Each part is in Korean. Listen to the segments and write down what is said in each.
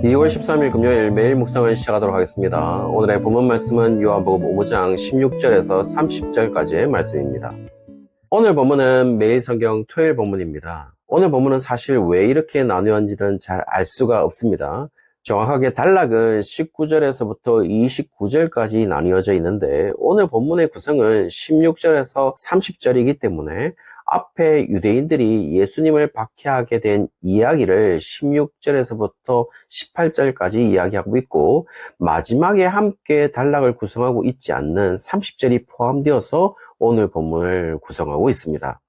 2월 13일 금요일 매일 묵상을 시작하도록 하겠습니다. 오늘의 본문 말씀은 요한복음 5장 16절에서 30절까지의 말씀입니다. 오늘 본문은 매일 성경 토요일 본문입니다. 오늘 본문은 사실 왜 이렇게 나누었는지는 잘 알 수가 없습니다. 정확하게 단락은 19절에서부터 29절까지 나뉘어져 있는데 오늘 본문의 구성은 16절에서 30절이기 때문에 앞에 유대인들이 예수님을 박해하게 된 이야기를 16절에서부터 18절까지 이야기하고 있고 마지막에 함께 단락을 구성하고 있지 않는 30절이 포함되어서 오늘 본문을 구성하고 있습니다.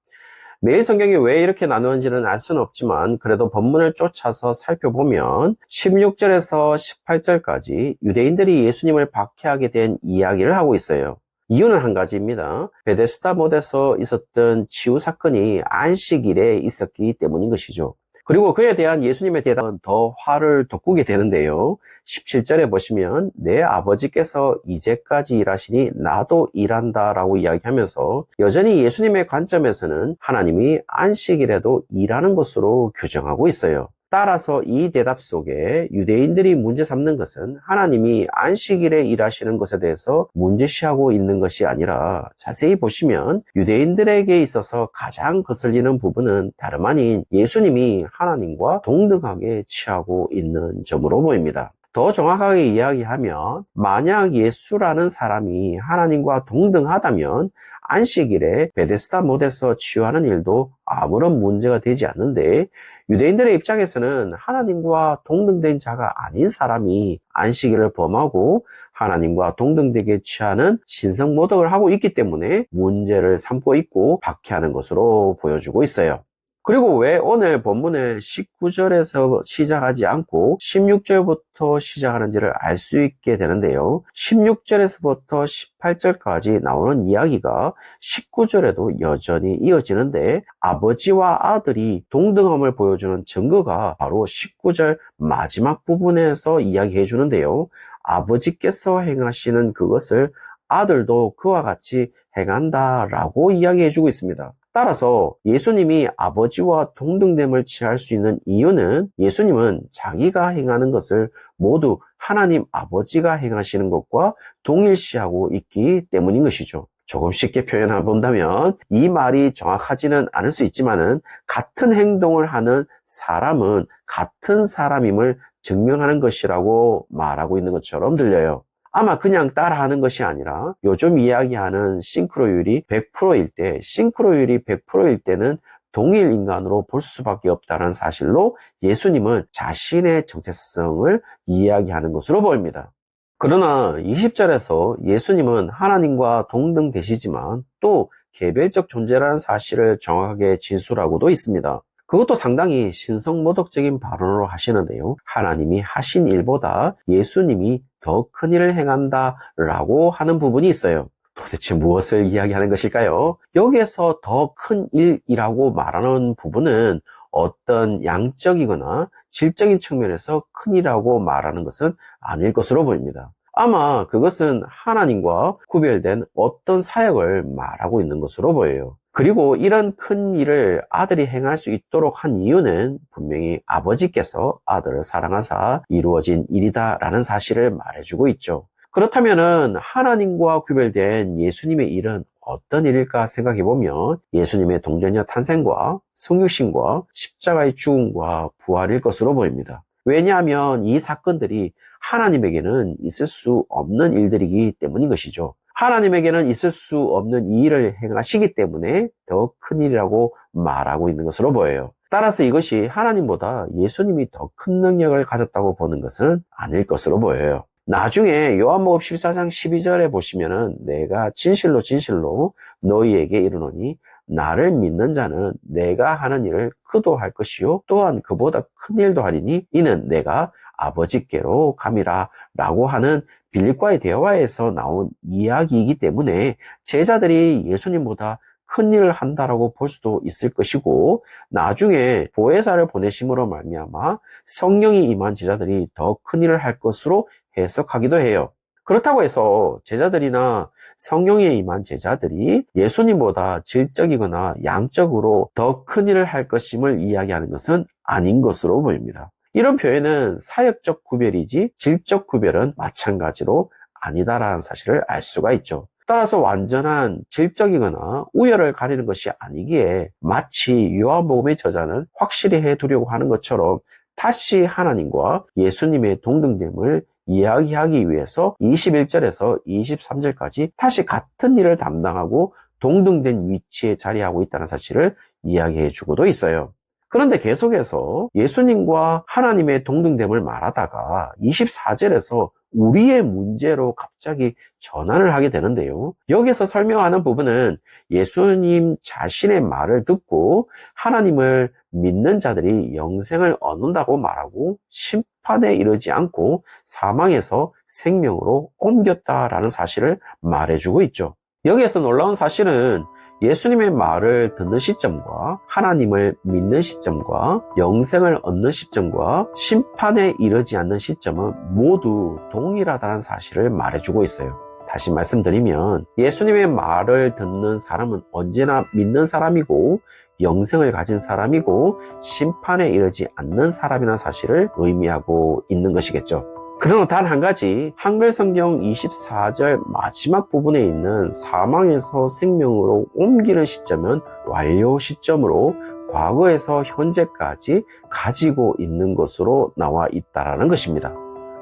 매일 성경이 왜 이렇게 나누는지는 알 수는 없지만 그래도 본문을 쫓아서 살펴보면 16절에서 18절까지 유대인들이 예수님을 박해하게 된 이야기를 하고 있어요. 이유는 한 가지입니다. 베데스다 못에서 있었던 치유 사건이 안식일에 있었기 때문인 것이죠. 그리고 그에 대한 예수님의 대답은 더 화를 돋구게 되는데요. 17절에 보시면 내 아버지께서 이제까지 일하시니 나도 일한다라고 이야기하면서 여전히 예수님의 관점에서는 하나님이 안식일에도 일하는 것으로 규정하고 있어요. 따라서 이 대답 속에 유대인들이 문제 삼는 것은 하나님이 안식일에 일하시는 것에 대해서 문제시하고 있는 것이 아니라 자세히 보시면 유대인들에게 있어서 가장 거슬리는 부분은 다름 아닌 예수님이 하나님과 동등하게 취하고 있는 점으로 보입니다. 더 정확하게 이야기하면 만약 예수라는 사람이 하나님과 동등하다면 안식일에 베데스다 못에서 치유하는 일도 아무런 문제가 되지 않는데 유대인들의 입장에서는 하나님과 동등된 자가 아닌 사람이 안식일을 범하고 하나님과 동등되게 취하는 신성모독을 하고 있기 때문에 문제를 삼고 있고 박해하는 것으로 보여주고 있어요. 그리고 왜 오늘 본문을 19절에서 시작하지 않고 16절부터 시작하는지를 알 수 있게 되는데요. 16절에서부터 18절까지 나오는 이야기가 19절에도 여전히 이어지는데 아버지와 아들이 동등함을 보여주는 증거가 바로 19절 마지막 부분에서 이야기해 주는데요. 아버지께서 행하시는 그것을 아들도 그와 같이 행한다라고 이야기해 주고 있습니다. 따라서 예수님이 아버지와 동등됨을 취할 수 있는 이유는 예수님은 자기가 행하는 것을 모두 하나님 아버지가 행하시는 것과 동일시하고 있기 때문인 것이죠. 조금 쉽게 표현해 본다면 이 말이 정확하지는 않을 수 있지만은 같은 행동을 하는 사람은 같은 사람임을 증명하는 것이라고 말하고 있는 것처럼 들려요. 아마 그냥 따라하는 것이 아니라 요즘 이야기하는 싱크로율이 100%일 때, 싱크로율이 100%일 때는 동일 인간으로 볼 수밖에 없다는 사실로 예수님은 자신의 정체성을 이야기하는 것으로 보입니다. 그러나 20절에서 예수님은 하나님과 동등되시지만 또 개별적 존재라는 사실을 정확하게 진술하고도 있습니다. 그것도 상당히 신성모독적인 발언으로 하시는데요. 하나님이 하신 일보다 예수님이 더 큰 일을 행한다라고 하는 부분이 있어요. 도대체 무엇을 이야기하는 것일까요? 여기에서 더 큰 일이라고 말하는 부분은 어떤 양적이거나 질적인 측면에서 큰이라고 말하는 것은 아닐 것으로 보입니다. 아마 그것은 하나님과 구별된 어떤 사역을 말하고 있는 것으로 보여요. 그리고 이런 큰 일을 아들이 행할 수 있도록 한 이유는 분명히 아버지께서 아들을 사랑하사 이루어진 일이다라는 사실을 말해주고 있죠. 그렇다면은 하나님과 구별된 예수님의 일은 어떤 일일까 생각해보면 예수님의 동정녀 탄생과 성육신과 십자가의 죽음과 부활일 것으로 보입니다. 왜냐하면 이 사건들이 하나님에게는 있을 수 없는 일들이기 때문인 것이죠. 하나님에게는 있을 수 없는 이 일을 행하시기 때문에 더 큰 일이라고 말하고 있는 것으로 보여요. 따라서 이것이 하나님보다 예수님이 더 큰 능력을 가졌다고 보는 것은 아닐 것으로 보여요. 나중에 요한복음 14장 12절에 보시면은 내가 진실로 진실로 너희에게 이르노니 나를 믿는 자는 내가 하는 일을 그도 할 것이요 또한 그보다 큰 일도 하리니 이는 내가 아버지께로 감이라 라고 하는 빌립과의 대화에서 나온 이야기이기 때문에 제자들이 예수님보다 큰 일을 한다라고 볼 수도 있을 것이고 나중에 보혜사를 보내심으로 말미암아 성령이 임한 제자들이 더 큰 일을 할 것으로 해석하기도 해요. 그렇다고 해서 제자들이나 성령에 임한 제자들이 예수님보다 질적이거나 양적으로 더 큰 일을 할 것임을 이야기하는 것은 아닌 것으로 보입니다. 이런 표현은 사역적 구별이지 질적 구별은 마찬가지로 아니다라는 사실을 알 수가 있죠. 따라서 완전한 질적이거나 우열을 가리는 것이 아니기에 마치 요한복음의 저자는 확실히 해두려고 하는 것처럼 다시 하나님과 예수님의 동등됨을 이야기하기 위해서 21절에서 23절까지 다시 같은 일을 담당하고 동등된 위치에 자리하고 있다는 사실을 이야기해 주고도 있어요. 그런데 계속해서 예수님과 하나님의 동등됨을 말하다가 24절에서 우리의 문제로 갑자기 전환을 하게 되는데요. 여기서 설명하는 부분은 예수님 자신의 말을 듣고 하나님을 믿는 자들이 영생을 얻는다고 말하고 심판에 이르지 않고 사망에서 생명으로 옮겼다라는 사실을 말해주고 있죠. 여기에서 놀라운 사실은 예수님의 말을 듣는 시점과 하나님을 믿는 시점과 영생을 얻는 시점과 심판에 이르지 않는 시점은 모두 동일하다는 사실을 말해주고 있어요. 다시 말씀드리면 예수님의 말을 듣는 사람은 언제나 믿는 사람이고 영생을 가진 사람이고 심판에 이르지 않는 사람이라는 사실을 의미하고 있는 것이겠죠. 그러나 단 한 가지, 한글 성경 24절 마지막 부분에 있는 사망에서 생명으로 옮기는 시점은 완료 시점으로 과거에서 현재까지 가지고 있는 것으로 나와 있다는 것입니다.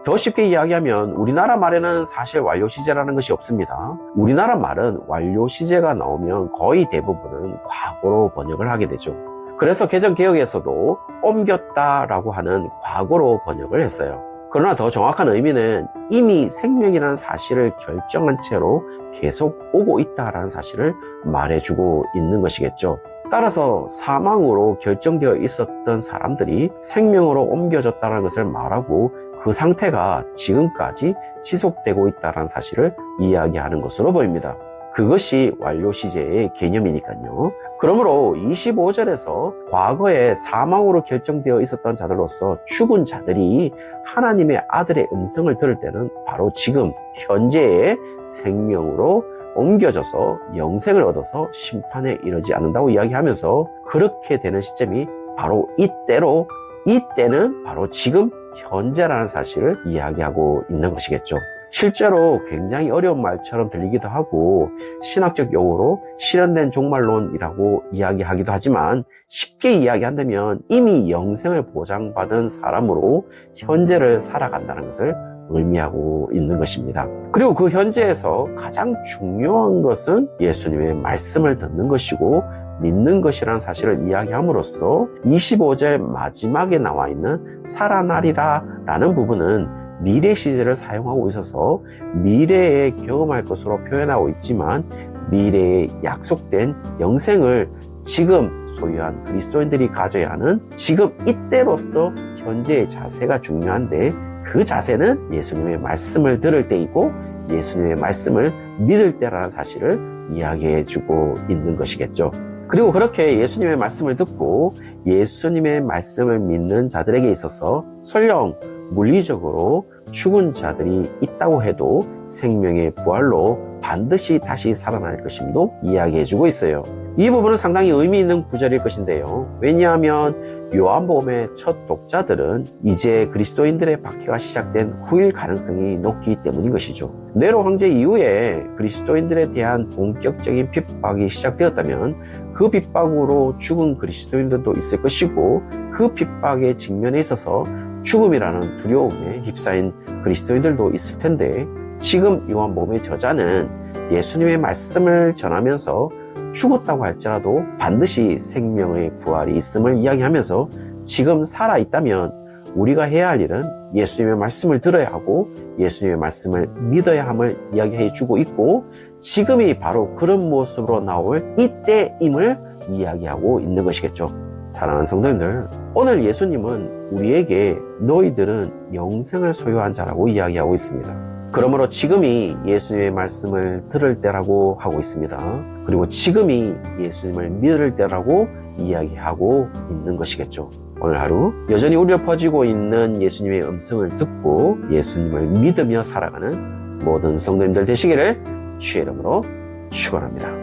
더 쉽게 이야기하면 우리나라 말에는 사실 완료 시제라는 것이 없습니다. 우리나라 말은 완료 시제가 나오면 거의 대부분은 과거로 번역을 하게 되죠. 그래서 개정개혁에서도 옮겼다라고 하는 과거로 번역을 했어요. 그러나 더 정확한 의미는 이미 생명이라는 사실을 결정한 채로 계속 오고 있다라는 사실을 말해주고 있는 것이겠죠. 따라서 사망으로 결정되어 있었던 사람들이 생명으로 옮겨졌다는 것을 말하고 그 상태가 지금까지 지속되고 있다는 사실을 이야기하는 것으로 보입니다. 그것이 완료 시제의 개념이니까요. 그러므로 25절에서 과거에 사망으로 결정되어 있었던 자들로서 죽은 자들이 하나님의 아들의 음성을 들을 때는 바로 지금 현재의 생명으로 옮겨져서 영생을 얻어서 심판에 이르지 않는다고 이야기하면서 그렇게 되는 시점이 바로 이때는 바로 지금 현재라는 사실을 이야기하고 있는 것이겠죠. 실제로 굉장히 어려운 말처럼 들리기도 하고 신학적 용어로 실현된 종말론이라고 이야기하기도 하지만 쉽게 이야기한다면 이미 영생을 보장받은 사람으로 현재를 살아간다는 것을 의미하고 있는 것입니다. 그리고 그 현재에서 가장 중요한 것은 예수님의 말씀을 듣는 것이고 믿는 것이라는 사실을 이야기함으로써 25절 마지막에 나와 있는 살아나리라 라는 부분은 미래 시제를 사용하고 있어서 미래에 경험할 것으로 표현하고 있지만 미래에 약속된 영생을 지금 소유한 그리스도인들이 가져야 하는 지금 이때로서 현재의 자세가 중요한데 그 자세는 예수님의 말씀을 들을 때이고 예수님의 말씀을 믿을 때라는 사실을 이야기해주고 있는 것이겠죠. 그리고 그렇게 예수님의 말씀을 듣고 예수님의 말씀을 믿는 자들에게 있어서 설령 물리적으로 죽은 자들이 있다고 해도 생명의 부활로 반드시 다시 살아날 것임도 이야기해주고 있어요. 이 부분은 상당히 의미 있는 구절일 것인데요. 왜냐하면 요한복음의 첫 독자들은 이제 그리스도인들의 박해가 시작된 후일 가능성이 높기 때문인 것이죠. 네로 황제 이후에 그리스도인들에 대한 본격적인 핍박이 시작되었다면 그 핍박으로 죽은 그리스도인들도 있을 것이고 그 핍박의 직면에 있어서 죽음이라는 두려움에 휩싸인 그리스도인들도 있을 텐데 지금 요한복음의 저자는 예수님의 말씀을 전하면서 죽었다고 할지라도 반드시 생명의 부활이 있음을 이야기하면서 지금 살아있다면 우리가 해야 할 일은 예수님의 말씀을 들어야 하고 예수님의 말씀을 믿어야 함을 이야기해 주고 있고 지금이 바로 그런 모습으로 나올 이때임을 이야기하고 있는 것이겠죠. 사랑하는 성도님들, 오늘 예수님은 우리에게 너희들은 영생을 소유한 자라고 이야기하고 있습니다. 그러므로 지금이 예수님의 말씀을 들을 때라고 하고 있습니다. 그리고 지금이 예수님을 믿을 때라고 이야기하고 있는 것이겠죠. 오늘 하루 여전히 울려 퍼지고 있는 예수님의 음성을 듣고 예수님을 믿으며 살아가는 모든 성도님들 되시기를 주의 이름으로 축원합니다.